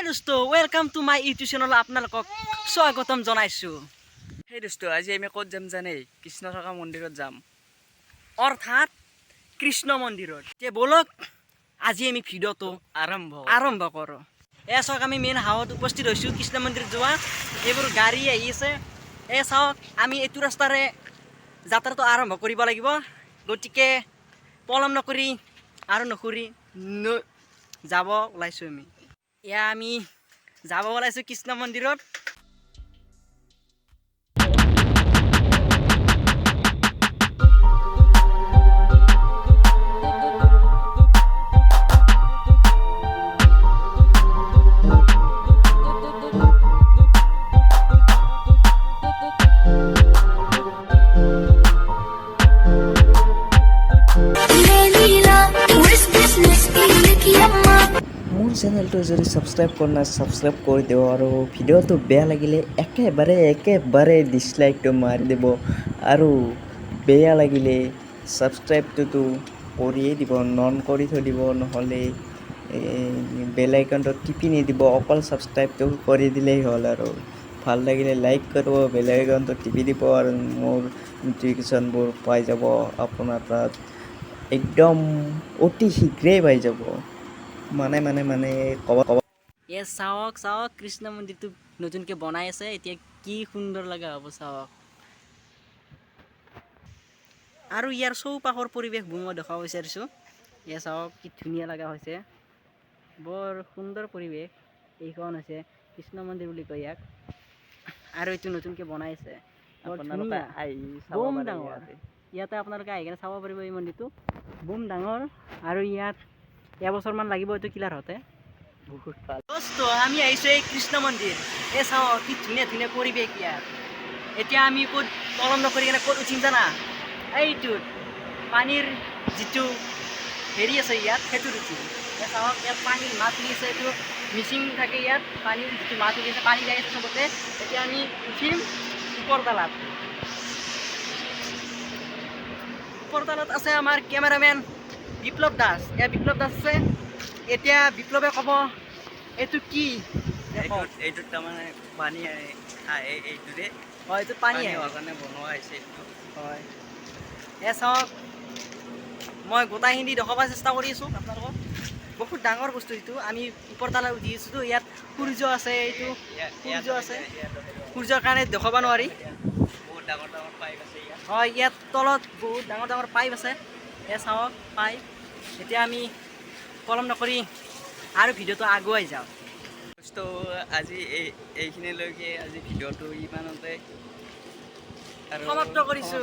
দোস্ত welcome to my YouTube channel আপোনালোকক স্বাগতম জনাইছো। সেই দোস্ত আজি আমি ক'ত যাম জানে? কৃষ্ণ থকা মন্দিৰত যাম। অৰ্থাৎ কৃষ্ণ মন্দিৰত। তে বলক আজি আমি ভিডিঅ'টো আৰম্ভ কৰোঁ। চাওক আমি মেইন হাৱত উপস্থিত হৈছোঁ কৃষ্ণ মন্দিৰত যোৱা। এইবোৰ গাড়ী আহি আছে। চাওক আমি এইটো ৰাস্তাৰে যাত্ৰাটো আৰম্ভ কৰিব লাগিব। গতিকে পলম নকৰি আৰু যাব ওলাইছোঁ আমি। আমি যাব ওলাইছোঁ কৃষ্ণ মন্দিৰত। মোৰ চেনেলটো যদি ছাবস্ক্ৰাইব কৰা নাই ছাবস্ক্ৰাইব কৰি দিব আৰু ভিডিঅ'টো বেয়া লাগিলে একেবাৰে ডিছলাইকটো মাৰি দিব আৰু বেয়া লাগিলে ছাবস্ক্ৰাইবটোতো কৰিয়ে দিব, নন কৰি থৈ দিব, নহ'লে বেল আইকনটো টিপি নিদিব, অকল ছাবস্ক্ৰাইবটো কৰি দিলেই হ'ল। আৰু ভাল লাগিলে লাইক কৰিব, বেল আইকনটো টিপি দিব আৰু মোৰ নটিফিকেশ্যনবোৰ পাই যাব আপোনাৰ তাত একদম অতি শীঘ্ৰেই পাই যাব। মানে ক'ব চাওক কৃষ্ণ মন্দিৰটো নতুনকৈ বনাই আছে। এতিয়া কি সুন্দৰ লগা হ'ব চাওক। আৰু ইয়াৰ চৌপাশৰ পৰিৱেশবোৰ মই দেখাব বিচাৰিছোঁ। চাওক কি ধুনীয়া লগা হৈছে, বৰ সুন্দৰ পৰিৱেশ। এইখন হৈছে কৃষ্ণ মন্দিৰ বুলি কয় ইয়াক, আৰু এইটো নতুনকৈ বনাই আছে। বম ডাঙৰ। ইয়াতে আপোনালোকে আহি কিনে চাব পাৰিব এই মন্দিৰটো বম ডাঙৰ। আৰু ইয়াত এবছৰমান লাগিব এইটো ক্লিয়াৰ হওঁতে। বহুত ভাল দোস্ত, আমি আহিছোঁ এই কৃষ্ণ মন্দিৰ। চাওক কি ধুনীয়া পৰিৱেশ ইয়াত। এতিয়া আমি ক'ত পলম নকৰি কিনে ক'ত উঠিম জানা? এইটোত পানীৰ যিটো হেৰি আছে ইয়াত, সেইটোত উঠিম। চাওক ইয়াত পানীৰ মাছ উলি আছে। এইটো মিচিং থাকে ইয়াত। পানীৰ যিটো মাছ উলি আছে, পানী যাই আছে চবতে। এতিয়া আমি উঠিম ওপৰতলাত। ওপৰতলাত আছে আমাৰ কেমেৰামেন বিপ্লৱ দাস। বিপ্লৱ দাস আছে। এতিয়া বিপ্লৱে ক'ব এইটো কি। এইটোত তাৰমানে পানী এইটোৰে হয়, এইটোত পানী হোৱাৰ কাৰণে বনোৱা হৈছে এইটো। হয়, চাওক মই গোটাইখিনি দেখাব চেষ্টা কৰি আছোঁ আপোনালোকক। বহুত ডাঙৰ বস্তু এইটো। আমি ওপৰতলা উঠি আছোঁ। ইয়াত সূৰ্য আছে। এইটো সূৰ্য আছে। সূৰ্যৰ কাৰণে দেখাব নোৱাৰি। বহুত ডাঙৰ পাইপ আছে ইয়াত। হয়, ইয়াত তলত বহুত ডাঙৰ পাইপ আছে। চাওক পাইপ। এতিয়া আমি পলম নকৰি আৰু ভিডিঅ'টো আগুৱাই যাওঁ। তো আজি এইখিনিলৈকে আজি ভিডিঅ'টো ইমানতে আৰু সমাপ্ত কৰিছোঁ।